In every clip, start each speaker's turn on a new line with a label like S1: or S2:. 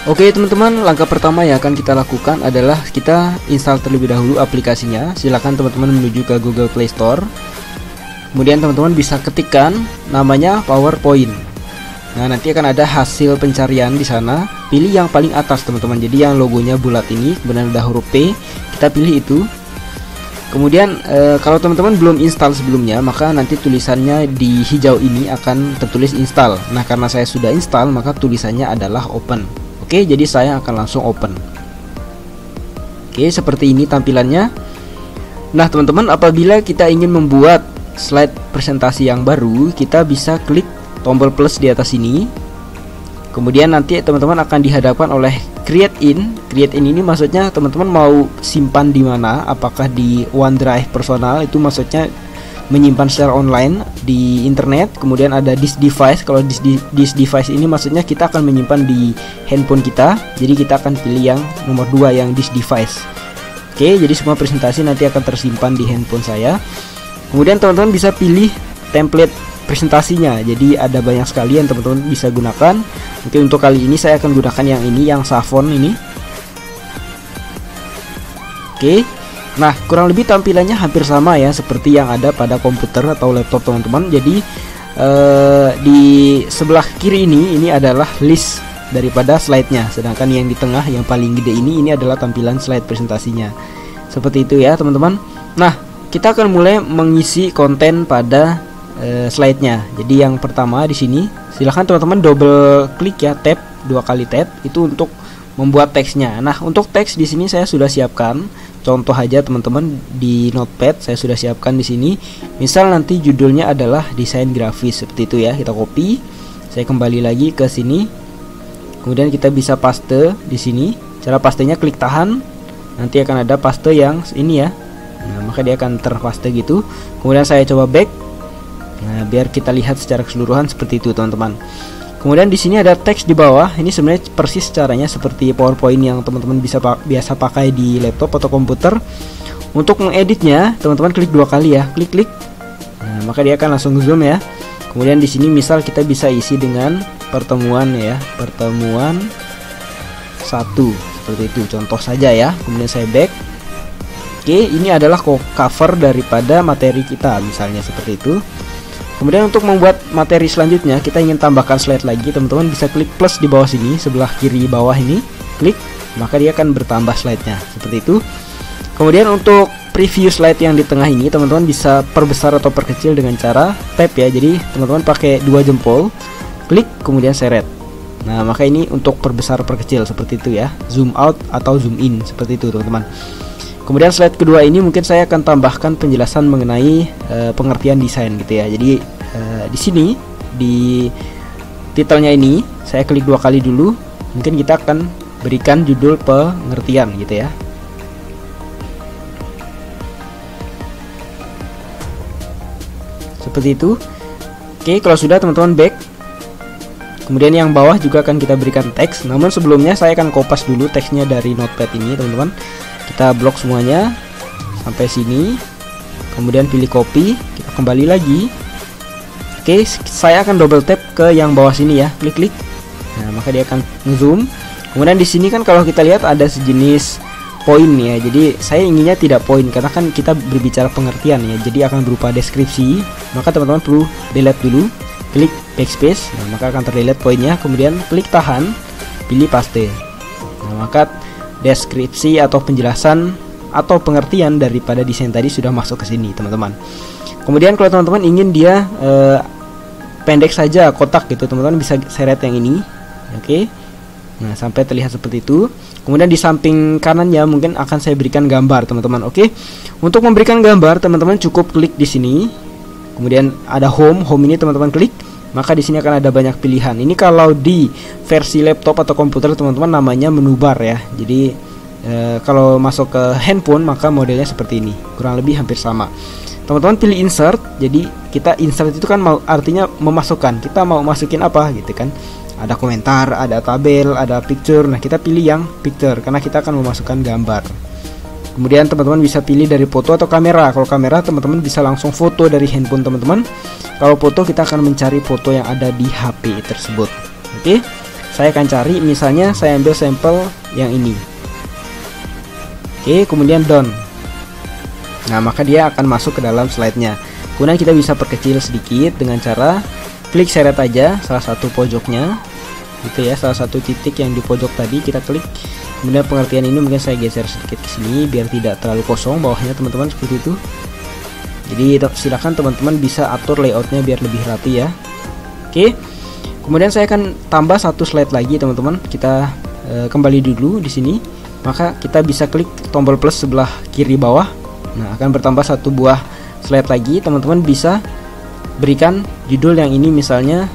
S1: Oke teman-teman, langkah pertama yang akan kita lakukan adalah kita install terlebih dahulu aplikasinya. Silakan teman-teman menuju ke Google Play Store. Kemudian teman-teman bisa ketikkan namanya PowerPoint. Nah, nanti akan ada hasil pencarian di sana. Pilih yang paling atas teman-teman. Jadi yang logonya bulat ini, kemudian ada huruf P, kita pilih itu. Kemudian kalau teman-teman belum install sebelumnya, maka nanti tulisannya di hijau ini akan tertulis install. Nah, karena saya sudah install, maka tulisannya adalah open. Oke, jadi saya akan langsung open. Oke, seperti ini tampilannya. Nah teman-teman, apabila kita ingin membuat slide presentasi yang baru, kita bisa klik tombol plus di atas ini. Kemudian nanti teman-teman akan dihadapkan oleh create in. Create in ini maksudnya teman-teman mau simpan di mana, apakah di OneDrive personal, itu maksudnya menyimpan secara online di internet. Kemudian ada this device. Kalau this device ini maksudnya kita akan menyimpan di handphone kita. Jadi kita akan pilih yang nomor 2, yang this device. Oke, jadi semua presentasi nanti akan tersimpan di handphone saya. Kemudian teman-teman bisa pilih template presentasinya. Jadi ada banyak sekali yang teman-teman bisa gunakan. Mungkin untuk kali ini saya akan gunakan yang ini, yang Savon ini. Oke. Nah, kurang lebih tampilannya hampir sama ya, seperti yang ada pada komputer atau laptop teman-teman. Jadi di sebelah kiri ini adalah list daripada slide-nya, sedangkan yang di tengah yang paling gede ini adalah tampilan slide presentasinya. Seperti itu ya teman-teman. Nah, kita akan mulai mengisi konten pada slide-nya. Jadi yang pertama di sini, silahkan teman-teman double klik ya, tab, 2 kali tab, itu untuk membuat teksnya. Nah, untuk teks di sini saya sudah siapkan. Contoh aja teman-teman, di notepad saya sudah siapkan di sini. Misal nanti judulnya adalah desain grafis, seperti itu ya. Kita copy. Saya kembali lagi ke sini. Kemudian kita bisa paste di sini. Cara pastenya klik tahan. Nanti akan ada paste yang ini ya. Nah, maka dia akan terpaste gitu. Kemudian saya coba back. Nah, biar kita lihat secara keseluruhan seperti itu teman-teman. Kemudian di sini ada teks di bawah. Ini sebenarnya persis caranya seperti PowerPoint yang teman-teman biasa pakai di laptop atau komputer. Untuk mengeditnya, teman-teman klik 2 kali ya, klik. Nah, maka dia akan langsung zoom ya. Kemudian di sini misal kita bisa isi dengan pertemuan ya, pertemuan 1, seperti itu. Contoh saja ya. Kemudian saya back. Oke, ini adalah cover daripada materi kita, misalnya seperti itu. Kemudian untuk membuat materi selanjutnya, kita ingin tambahkan slide lagi, teman-teman bisa klik plus di bawah sini, sebelah kiri bawah ini, klik, maka dia akan bertambah slide-nya, seperti itu. Kemudian untuk preview slide yang di tengah ini, teman-teman bisa perbesar atau perkecil dengan cara tab ya. Jadi teman-teman pakai 2 jempol, klik, kemudian seret. Nah, maka ini untuk perbesar perkecil seperti itu ya, zoom out atau zoom in, seperti itu teman-teman. Kemudian slide kedua ini mungkin saya akan tambahkan penjelasan mengenai pengertian desain gitu ya. Jadi di sini di titelnya ini saya klik 2 kali dulu. Mungkin kita akan berikan judul pengertian gitu ya. Seperti itu. Oke, kalau sudah teman-teman back. Kemudian yang bawah juga akan kita berikan teks. Namun sebelumnya saya akan kopas dulu teksnya dari notepad ini teman-teman. Kita blok semuanya sampai sini. Kemudian pilih copy, kita kembali lagi. Oke, saya akan double tap ke yang bawah sini ya, klik. Nah, maka dia akan zoom. Kemudian di sini kan kalau kita lihat ada sejenis poin ya. Jadi saya inginnya tidak poin karena kan kita berbicara pengertian ya. Jadi akan berupa deskripsi. Maka teman-teman perlu delete dulu. Klik backspace. Nah, maka akan terdelete poinnya. Kemudian klik tahan, pilih paste. Nah, maka deskripsi atau penjelasan atau pengertian daripada desain tadi sudah masuk ke sini teman-teman. Kemudian kalau teman-teman ingin dia pendek saja, kotak gitu, teman-teman bisa seret yang ini. Oke. Nah, sampai terlihat seperti itu. Kemudian di samping kanannya mungkin akan saya berikan gambar teman-teman. Oke. Untuk memberikan gambar teman-teman cukup klik di sini. Kemudian ada home ini teman-teman klik. Maka di sini akan ada banyak pilihan. Ini kalau di versi laptop atau komputer teman-teman namanya menu bar ya. Jadi kalau masuk ke handphone maka modelnya seperti ini. Kurang lebih hampir sama. Teman-teman pilih insert. Jadi kita insert itu kan artinya memasukkan. Kita mau masukin apa gitu kan. Ada komentar, ada tabel, ada picture. Nah, kita pilih yang picture karena kita akan memasukkan gambar. Kemudian teman-teman bisa pilih dari foto atau kamera. Kalau kamera teman-teman bisa langsung foto dari handphone teman-teman. Kalau foto kita akan mencari foto yang ada di HP tersebut. Oke. saya akan cari, misalnya saya ambil sampel yang ini. Oke, kemudian done. Nah, maka dia akan masuk ke dalam slide-nya. Kemudian kita bisa perkecil sedikit dengan cara klik seret aja salah satu pojoknya, gitu ya, salah satu titik yang di pojok tadi kita klik. Kemudian pengertian ini mungkin saya geser sedikit ke sini biar tidak terlalu kosong bawahnya teman-teman, seperti itu. Jadi silakan teman-teman bisa atur layoutnya biar lebih rapi ya. Oke. Kemudian saya akan tambah satu slide lagi teman-teman. Kita kembali dulu di sini. Maka kita bisa klik tombol plus sebelah kiri bawah. Nah, akan bertambah satu buah slide lagi. Teman-teman bisa berikan judul yang ini misalnya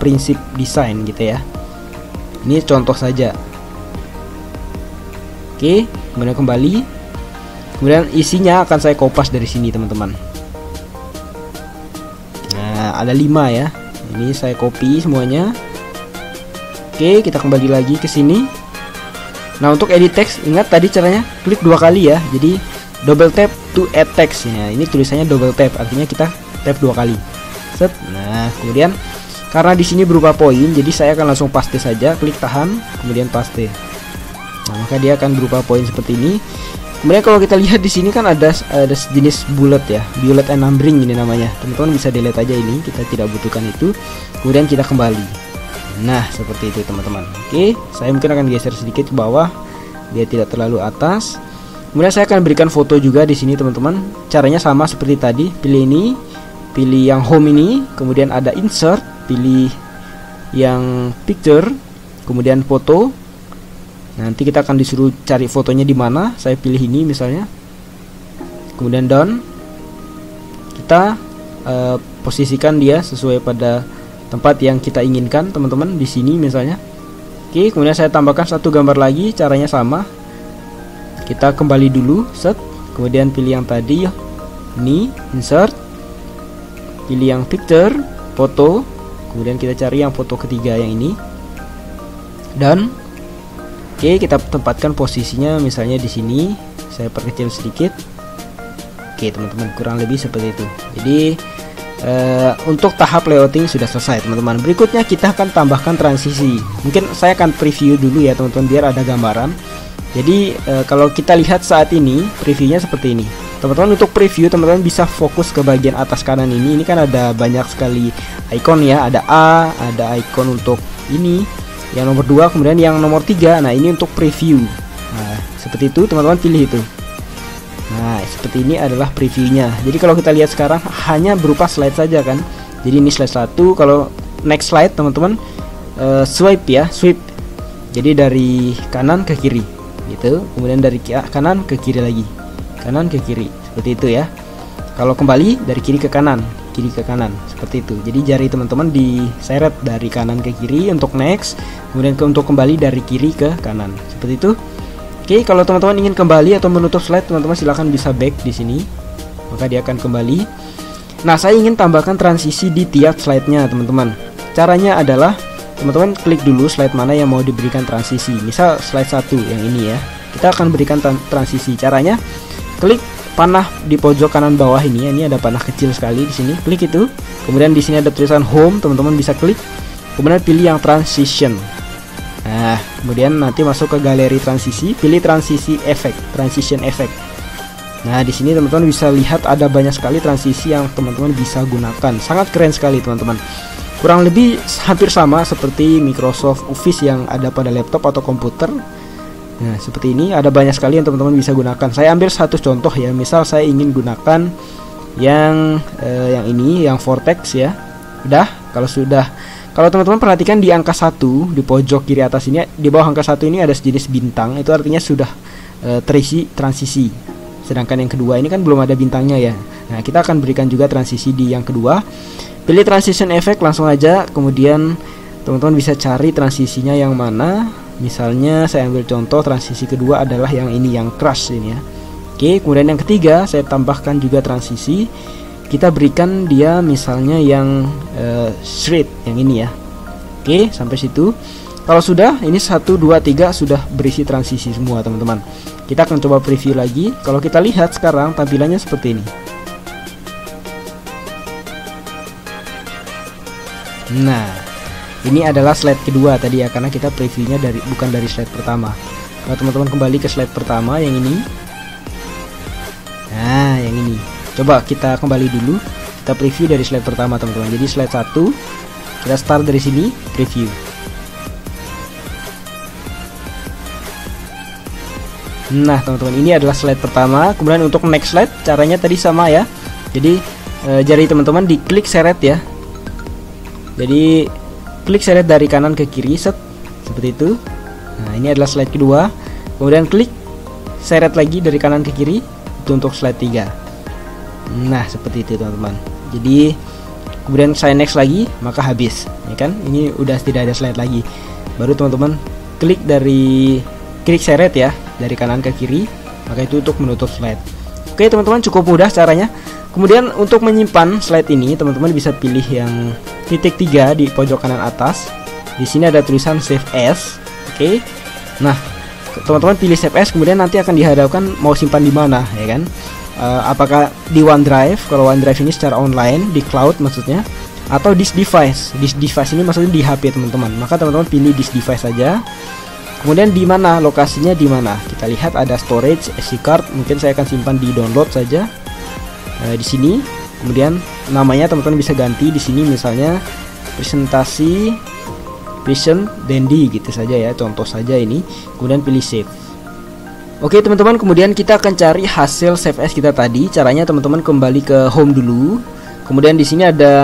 S1: prinsip desain gitu ya. Ini contoh saja. Oke, kemudian kembali. Kemudian isinya akan saya kopas dari sini teman-teman. Nah, ada 5 ya. Ini saya copy semuanya. Oke, kita kembali lagi ke sini. Nah, untuk edit text, ingat tadi caranya klik 2 kali ya. Jadi double tap to add text ya. Ini tulisannya double tap, artinya kita tap 2 kali. Set. Nah, kemudian karena di sini berupa poin, jadi saya akan langsung paste saja. Klik tahan, kemudian paste. Nah, maka dia akan berupa poin seperti ini. Kemudian kalau kita lihat di sini kan ada sejenis bullet ya, bullet and numbering ini namanya. Teman-teman bisa delete aja ini, kita tidak butuhkan itu. Kemudian kita kembali. Nah, seperti itu teman-teman. Oke, saya mungkin akan geser sedikit ke bawah biar tidak terlalu atas. Kemudian saya akan berikan foto juga di sini teman-teman. Caranya sama seperti tadi. Pilih ini, pilih yang home ini, kemudian ada insert, pilih yang picture, kemudian foto. Nanti kita akan disuruh cari fotonya di mana. Saya pilih ini misalnya. Kemudian done. Kita posisikan dia sesuai pada tempat yang kita inginkan, teman-teman, di sini misalnya. Oke, kemudian saya tambahkan satu gambar lagi, caranya sama. Kita kembali dulu, set. Kemudian pilih yang tadi, ini, insert. Pilih yang picture, foto. Kemudian kita cari yang foto ketiga yang ini. Dan oke, kita tempatkan posisinya misalnya di sini. Saya perkecil sedikit. Oke, teman-teman, kurang lebih seperti itu. Jadi untuk tahap layouting sudah selesai teman-teman. Berikutnya kita akan tambahkan transisi. Mungkin saya akan preview dulu ya teman-teman biar ada gambaran. Jadi kalau kita lihat saat ini previewnya seperti ini. Teman-teman, untuk preview teman-teman bisa fokus ke bagian atas kanan ini. Ini kan ada banyak sekali icon ya. Ada A, ada icon untuk ini, yang nomor 2, kemudian yang nomor 3. Nah, ini untuk preview. Nah, seperti itu teman-teman, pilih itu. Nah, seperti ini adalah previewnya. Jadi kalau kita lihat sekarang hanya berupa slide saja kan. Jadi ini slide 1. Kalau next slide teman-teman swipe ya, swipe. Jadi dari kanan ke kiri gitu. Kemudian dari kanan ke kiri lagi. Kanan ke kiri. Seperti itu ya. Kalau kembali dari kiri ke kanan, kiri ke kanan, seperti itu. Jadi jari teman-teman diseret dari kanan ke kiri untuk next. Kemudian untuk kembali dari kiri ke kanan. Seperti itu. Oke, kalau teman-teman ingin kembali atau menutup slide, teman-teman silahkan bisa back di sini. Maka dia akan kembali. Nah, saya ingin tambahkan transisi di tiap slide-nya, teman-teman. Caranya adalah teman-teman klik dulu slide mana yang mau diberikan transisi. Misal slide 1 yang ini ya. Kita akan berikan transisi. Caranya klik panah di pojok kanan bawah ini. Ini ada panah kecil sekali di sini. Klik itu. Kemudian di sini ada tulisan home, teman-teman bisa klik. Kemudian pilih yang transition. Nah, kemudian nanti masuk ke galeri transisi, pilih transisi effect, transition effect. Nah, di sini teman-teman bisa lihat ada banyak sekali transisi yang teman-teman bisa gunakan. Sangat keren sekali, teman-teman. Kurang lebih hampir sama seperti Microsoft Office yang ada pada laptop atau komputer. Nah, seperti ini ada banyak sekali yang teman-teman bisa gunakan. Saya ambil satu contoh ya. Misal saya ingin gunakan yang ini, yang vortex ya. Udah, kalau teman-teman perhatikan di angka 1 di pojok kiri atas ini, di bawah angka 1 ini ada sejenis bintang. Itu artinya sudah terisi transisi. Sedangkan yang kedua ini kan belum ada bintangnya ya. Nah, kita akan berikan juga transisi di yang kedua. Pilih transition effect langsung aja. Kemudian teman-teman bisa cari transisinya yang mana. Misalnya saya ambil contoh transisi kedua adalah yang ini, yang crush ini ya. Oke, kemudian yang ketiga saya tambahkan juga transisi. Kita berikan dia misalnya yang shred yang ini ya. Oke, sampai situ. Kalau sudah, ini 1, 2, 3 sudah berisi transisi semua teman-teman. Kita akan coba preview lagi. Kalau kita lihat sekarang tampilannya seperti ini. Nah, Ini adalah slide kedua tadi ya, karena kita previewnya bukan dari slide pertama. Kalau teman-teman kembali ke slide pertama yang ini, nah yang ini, coba kita kembali dulu, kita preview dari slide pertama teman-teman. Jadi slide 1 kita start dari sini, preview. Nah teman-teman, ini adalah slide pertama. Kemudian untuk next slide caranya tadi sama ya. Jadi jari teman-teman diklik seret ya. Jadi klik seret dari kanan ke kiri, set, seperti itu. Nah ini adalah slide kedua. Kemudian klik seret lagi dari kanan ke kiri, itu untuk slide 3. Nah seperti itu teman-teman. Jadi kemudian saya next lagi, maka habis ya kan. Ini udah tidak ada slide lagi. Baru teman-teman klik seret ya dari kanan ke kiri, maka itu untuk menutup slide. Oke teman-teman, cukup mudah caranya. Kemudian untuk menyimpan slide ini teman-teman bisa pilih yang titik 3 di pojok kanan atas. Di sini ada tulisan save as. Oke. Nah, teman-teman pilih save as, kemudian nanti akan dihadapkan mau simpan di mana ya kan. Apakah di OneDrive, kalau OneDrive ini secara online, di cloud maksudnya, atau disk device. Disk device ini maksudnya di HP teman-teman. Maka teman-teman pilih disk device saja. Kemudian di mana lokasinya, di mana? Kita lihat ada storage, SD card. Mungkin saya akan simpan di download saja. Di sini. Kemudian namanya teman-teman bisa ganti di sini, misalnya presentasi Present Dandy gitu saja ya, contoh saja ini. Kemudian pilih save. Oke teman-teman, kemudian kita akan cari hasil save as kita tadi. Caranya teman-teman kembali ke home dulu. Kemudian di sini ada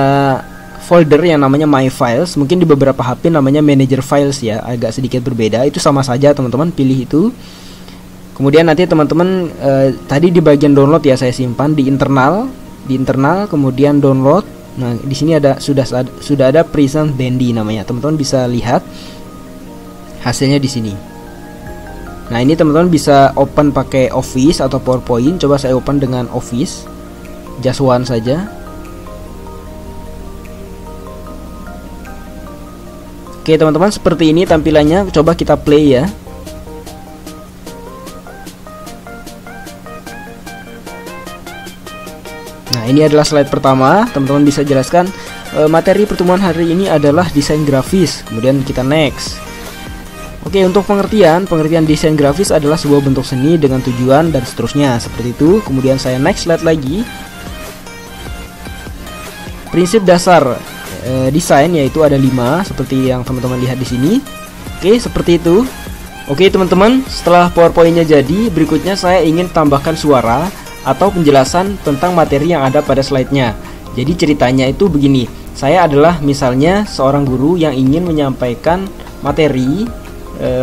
S1: folder yang namanya My Files. Mungkin di beberapa HP namanya Manager Files ya, agak sedikit berbeda. Itu sama saja teman-teman, pilih itu. Kemudian nanti teman-teman tadi di bagian download ya, saya simpan di internal, kemudian download. Nah di sini sudah ada Present Dandy namanya. Teman-teman bisa lihat hasilnya di sini. Nah ini teman-teman bisa open pakai Office atau PowerPoint. Coba saya open dengan Office, just one saja. Oke teman-teman, seperti ini tampilannya. Coba kita play ya. Nah ini adalah slide pertama. Teman-teman bisa jelaskan materi pertemuan hari ini adalah desain grafis. Kemudian kita next. Oke, untuk pengertian desain grafis adalah sebuah bentuk seni dengan tujuan dan seterusnya, seperti itu. Kemudian saya next slide lagi. Prinsip dasar desain yaitu ada 5 seperti yang teman-teman lihat di sini. Oke, seperti itu. Oke teman-teman, setelah PowerPoint-nya jadi, berikutnya saya ingin tambahkan suara atau penjelasan tentang materi yang ada pada slide-nya. Jadi ceritanya itu begini. Saya adalah misalnya seorang guru yang ingin menyampaikan materi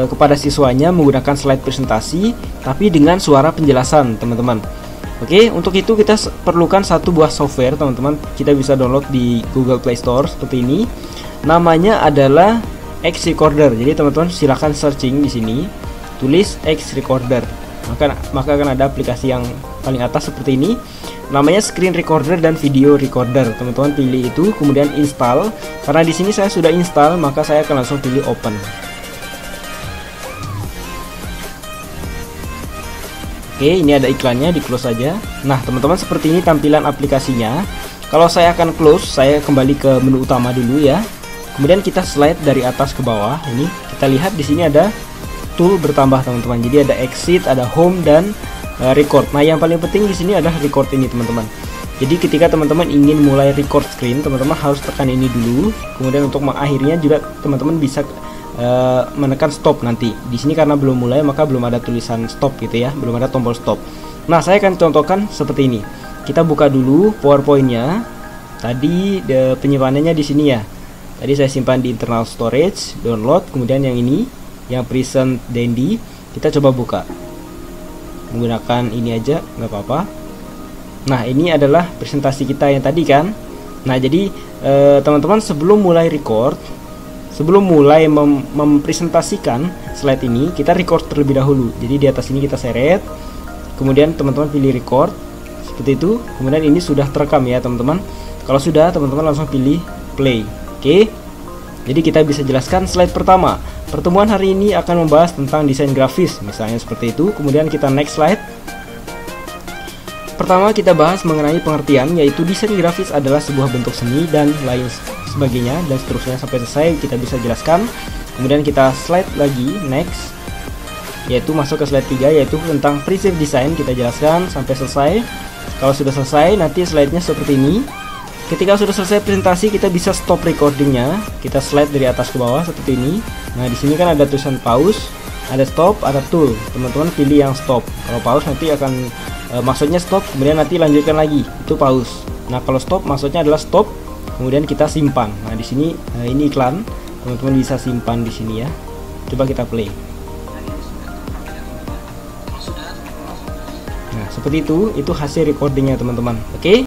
S1: kepada siswanya menggunakan slide presentasi, tapi dengan suara penjelasan teman-teman. Oke, untuk itu kita perlukan satu buah software teman-teman. Kita bisa download di Google Play Store seperti ini. Namanya adalah X Recorder. Jadi teman-teman silahkan searching di sini, tulis X Recorder. Maka akan ada aplikasi yang paling atas seperti ini. Namanya Screen Recorder dan Video Recorder. Teman-teman pilih itu, kemudian install. Karena di sini saya sudah install, maka saya akan langsung pilih open. Oke, ini ada iklannya, di close saja. Nah teman-teman, seperti ini tampilan aplikasinya. Kalau saya akan close, saya kembali ke menu utama dulu ya. Kemudian kita slide dari atas ke bawah. Ini kita lihat di sini ada tool bertambah teman-teman. Jadi ada exit, ada home dan record. Nah yang paling penting di sini adalah record ini teman-teman. Jadi ketika teman-teman ingin mulai record screen, teman-teman harus tekan ini dulu. Kemudian untuk mengakhirinya juga teman-teman bisa menekan stop nanti. Di sini karena belum mulai maka belum ada tulisan stop gitu ya, belum ada tombol stop. Nah saya akan contohkan seperti ini. Kita buka dulu PowerPoint-nya. Tadi penyimpanannya di sini ya. Tadi saya simpan di internal storage, download, kemudian yang ini, yang Present Dandy, kita coba buka. Menggunakan ini aja, nggak apa-apa. Nah ini adalah presentasi kita yang tadi kan. Nah jadi teman-teman sebelum mulai record, sebelum mulai mempresentasikan slide ini, kita record terlebih dahulu. Jadi di atas ini kita seret, kemudian teman-teman pilih record, seperti itu. Kemudian ini sudah terekam ya teman-teman. Kalau sudah, teman-teman langsung pilih play. Oke. Jadi kita bisa jelaskan slide pertama. Pertemuan hari ini akan membahas tentang desain grafis, misalnya seperti itu. Kemudian kita next slide. Pertama kita bahas mengenai pengertian, yaitu desain grafis adalah sebuah bentuk seni dan lain sebagainya dan seterusnya sampai selesai kita bisa jelaskan. Kemudian kita slide lagi next, yaitu masuk ke slide 3 yaitu tentang prinsip desain, kita jelaskan sampai selesai. Kalau sudah selesai nanti slide-nya seperti ini. Ketika sudah selesai presentasi kita bisa stop recordingnya, kita slide dari atas ke bawah seperti ini. Nah di sini kan ada tulisan pause, ada stop, ada tool. Teman-teman pilih yang stop. Kalau pause nanti akan maksudnya stop, kemudian nanti lanjutkan lagi, itu pause. Nah kalau stop maksudnya adalah stop, kemudian kita simpan. Nah di sini ini iklan, teman-teman bisa simpan di sini ya. Coba kita play. Nah seperti itu hasil recordingnya teman-teman. Oke.